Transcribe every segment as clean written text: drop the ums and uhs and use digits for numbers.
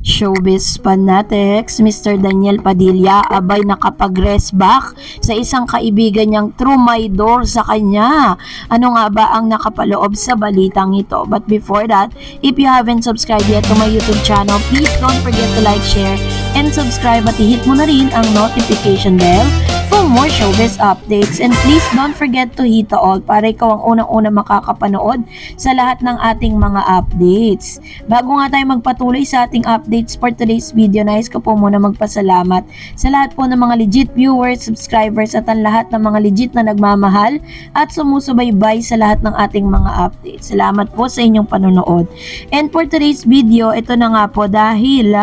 Showbiz fanatics, Mr. Daniel Padilla abay nakapag-rest back sa isang kaibigan niyang trumaydor sa kanya. Ano nga ba ang nakapaloob sa balitang ito? But before that, if you haven't subscribed yet to my YouTube channel, please don't forget to like, share, and subscribe at i-hit mo na rin ang notification bell for more showbiz updates. And please don't forget to hit the all para ikaw ang unang-una makakapanood sa lahat ng ating mga updates. Bago nga tayo magpatuloy sa ating updates for today's video, nais ko po muna magpasalamat sa lahat po ng mga legit viewers, subscribers at ang lahat ng mga legit na nagmamahal at sumusubaybay sa lahat ng ating mga updates. Salamat po sa inyong panonood. And for today's video, ito na nga po dahil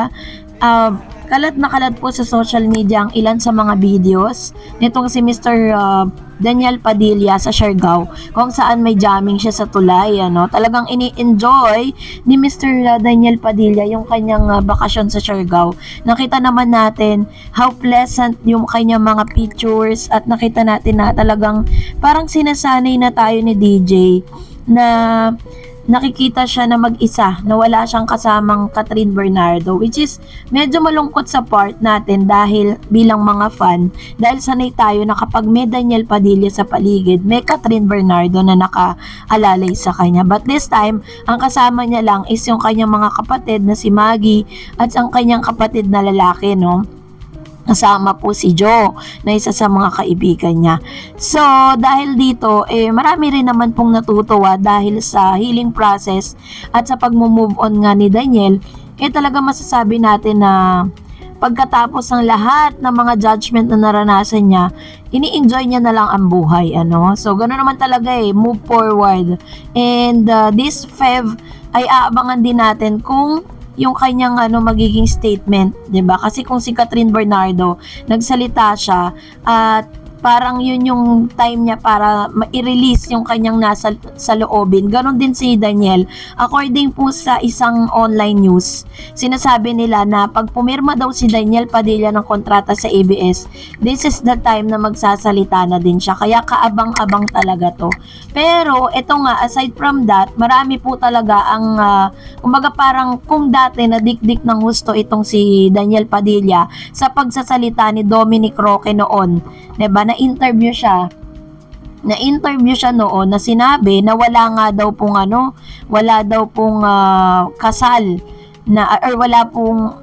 kalat na kalat po sa social media ang ilan sa mga videos nitong si Mr. Daniel Padilla sa Siargao, kung saan may jamming siya sa tulay. Talagang ini-enjoy ni Mr. Daniel Padilla yung kanyang bakasyon sa Siargao. Nakita naman natin how pleasant yung kanyang mga pictures at nakita natin na talagang parang sinasanay na tayo ni DJ na nakikita siya na mag-isa, na wala siyang kasamang Catherine Bernardo, which is medyo malungkot sa part natin dahil bilang mga fan, dahil sanay tayo na kapag may Daniel Padilla sa paligid, may Catherine Bernardo na nakaalalay sa kanya. But this time, ang kasama niya lang is yung kanyang mga kapatid na si Maggie at ang kanyang kapatid na lalaki, kasama po si Joe na isa sa mga kaibigan niya. So, dahil dito, marami rin naman pong natutuwa dahil sa healing process at sa pag-move on nga ni Daniel, talaga masasabi natin na pagkatapos ng lahat ng mga judgment na naranasan niya, ini-enjoy niya na lang ang buhay. So, gano'n naman talaga move forward. And this Fev ay aabangan din natin kung yung kanyang magiging statement, 'di ba? Kasi kung si Catherine Bernardo nagsalita siya at parang yun yung time niya para i-release yung kanyang nasa sa loobin. Ganon din si Daniel. According po sa isang online news, sinasabi nila na pag pumirma daw si Daniel Padilla ng kontrata sa ABS, this is the time na magsasalita na din siya. Kaya kaabang-abang talaga to. Pero ito nga, aside from that, marami po talaga ang kumbaga parang kung dati na dikdik ng gusto itong si Daniel Padilla sa pagsasalita ni Dominic Roque noon, 'di ba? Na-interview siya noon na sinabi na wala nga daw pong kasal na or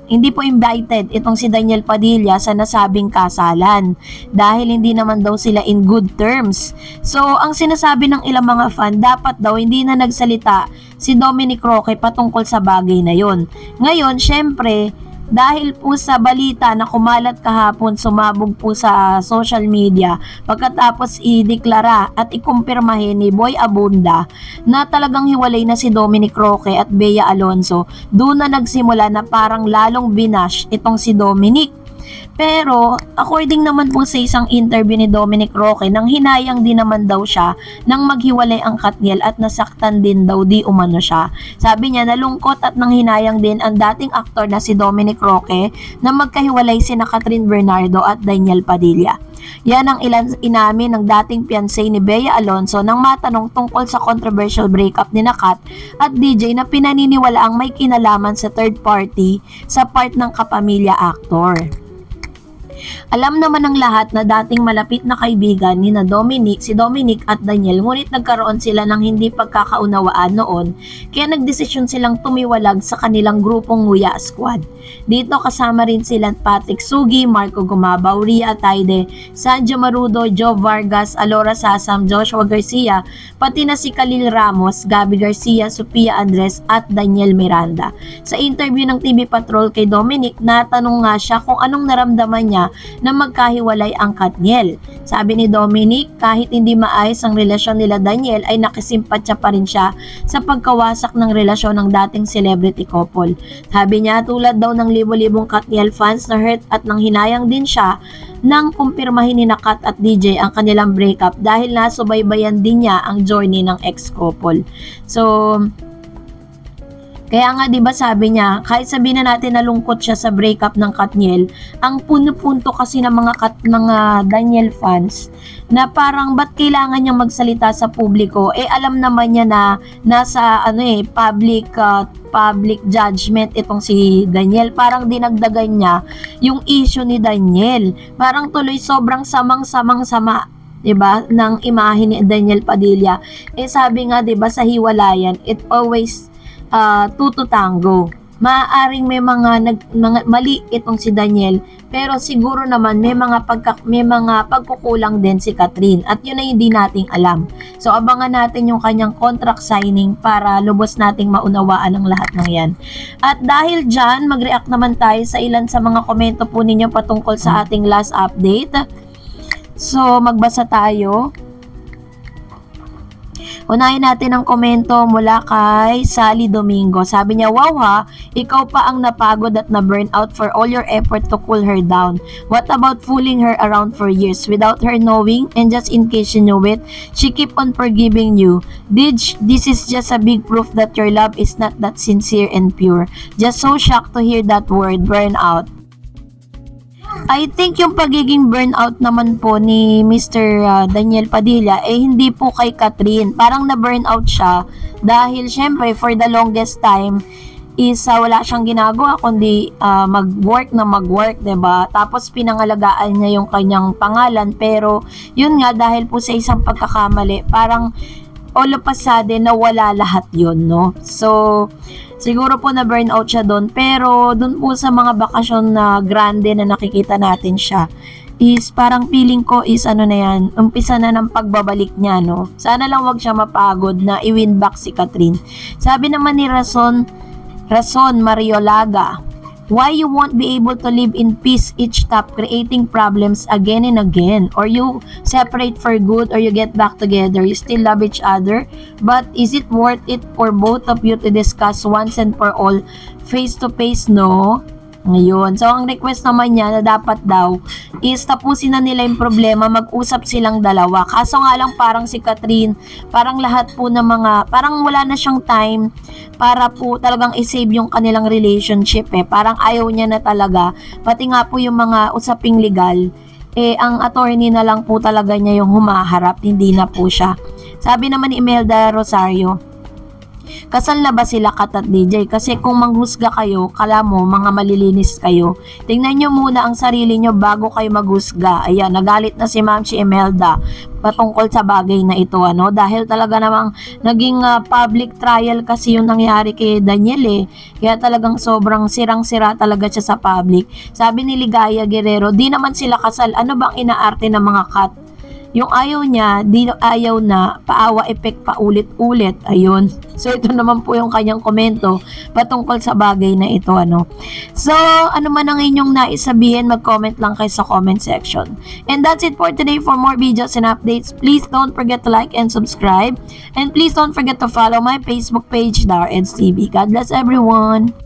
hindi po invited itong si Daniel Padilla sa nasabing kasalan dahil hindi naman daw sila in good terms. So, ang sinasabi ng ilang mga fan, dapat daw hindi na nagsalita si Dominic Roque patungkol sa bagay na yon. Ngayon, syempre, dahil po sa balita na kumalat kahapon, sumabog po sa social media pagkatapos ideklara at ikumpirmahin ni Boy Abunda na talagang hiwalay na si Dominic Roque at Bea Alonzo, doon na nagsimula na parang lalong binash itong si Dominic. Pero, according naman po sa isang interview ni Dominic Roque, nang hinayang din naman daw siya nang maghiwalay ang Katniel at nasaktan din daw di umano siya. Sabi niya, nalungkot at nang hinayang din ang dating aktor na si Dominic Roque na magkahiwalay sina Catherine Bernardo at Daniel Padilla. Yan ang inamin ng dating fiancé ni Bea Alonzo nang matanong tungkol sa controversial breakup ni Kat at DJ na pinaniniwala ang may kinalaman sa third party sa part ng kapamilya actor. Alam naman ng lahat na dating malapit na kaibigan ni si Dominic at Daniel, ngunit nagkaroon sila ng hindi pagkakaunawaan noon kaya nagdesisyon silang tumiwalag sa kanilang grupong Nguya Squad. Dito kasama rin sila Patrick Sugi, Marco Gumabaw, Ria Ataide, Sanjo Marudo, Joe Vargas, Alora Sasam, Joshua Garcia, pati na si Khalil Ramos, Gabby Garcia, Sophia Andres at Daniel Miranda. Sa interview ng TV Patrol kay Dominic, natanong nga siya kung anong naramdaman niya na magkahiwalay ang Katniel. Sabi ni Dominic, kahit hindi maayos ang relasyon nila Daniel ay nakisimpatya pa rin siya sa pagkawasak ng relasyon ng dating celebrity couple. Sabi niya, tulad daw ng libo-libong Katniel fans na hurt at nang hinayang din siya nang kumpirmahin ni Kat at DJ ang kanilang breakup dahil nasubaybayan din niya ang journey ng ex-couple. So, Kaya nga 'di ba sabi niya, kahit sabihin na natin nalungkot siya sa breakup ng Katniel, ang punto kasi ng mga Daniel fans na parang ba't kailangan niyang magsalita sa publiko, alam naman niya na nasa public judgment itong si Daniel. Parang dinagdagan niya yung issue ni Daniel. Parang tuloy sobrang samang-samang sama, 'di ba, ng imahe ni Daniel Padilla. Sabi nga 'di ba sa hiwalayan, it always two to tango. Maaaring may mga mali itong si Daniel, pero siguro naman may mga pagkukulang din si Catherine, at yun ay hindi nating alam. So abangan natin yung kanyang contract signing para lubos nating maunawaan ang lahat ng yan. At dahil dyan, mag-react naman tayo sa ilan sa mga komento po ninyo patungkol sa ating last update. So magbasa tayo. Unahin natin ang komento mula kay Sally Domingo. Sabi niya, wow ha, ikaw pa ang napagod at na-burn out for all your effort to cool her down. What about fooling her around for years without her knowing, and just in case you knew it, she keep on forgiving you. This is just a big proof that your love is not that sincere and pure. Just so shocked to hear that word, burn out. I think yung pagiging burnout naman po ni Mr. Daniel Padilla hindi po kay Catherine. Parang na-burnout siya dahil syempre for the longest time is wala siyang ginagawa kundi mag-work, 'diba? Tapos pinangalagaan niya yung kanyang pangalan, pero yun nga, dahil po sa isang pagkakamali, parang all of a sudden nawala lahat yun, no? So siguro po na burnout siya doon, pero doon po sa mga bakasyon na grande na nakikita natin siya, is parang feeling ko is na yan, umpisa na ng pagbabalik niya, no? Sana lang wag siya mapagod na i-win back si Catherine. Sabi naman ni Rason Mariolaga, why you won't be able to live in peace each stop creating problems again and again, or you separate for good or you get back together, you still love each other, but is it worth it for both of you to discuss once and for all face to face, no? Ngayon, so ang request naman niya na dapat daw is tapusin na nila yung problema, mag-usap silang dalawa. Kaso nga lang parang si Catherine, parang lahat po ng parang wala na siyang time para po talagang i-save yung kanilang relationship. Parang ayaw niya na talaga, pati nga po yung mga usaping legal, ang attorney na lang po talaga niya yung humaharap, hindi na po siya. Sabi naman ni Imelda Rosario, kasal na ba sila Kat at DJ? Kasi kung manghusga kayo, kala mo mga malilinis kayo. Tingnan nyo muna ang sarili nyo bago kayo maghusga. Ayan, nagalit na si Ma'am si Imelda patungkol sa bagay na ito, dahil talaga namang naging public trial kasi yung nangyari kay Daniel. Kaya talagang sobrang sirang-sira talaga siya sa public. Sabi ni Ligaya Guerrero, di naman sila kasal, ano bang inaarte ng mga Kat? Yung ayaw niya, di ayaw na, paawa effect pa ulit-ulit. Ayun. So, ito naman po yung kanyang komento patungkol sa bagay na ito, So, ano man ang inyong naisabihin, mag-comment lang kayo sa comment section. And that's it for today. For more videos and updates, please don't forget to like and subscribe. And please don't forget to follow my Facebook page, Dar Eds TV. God bless everyone!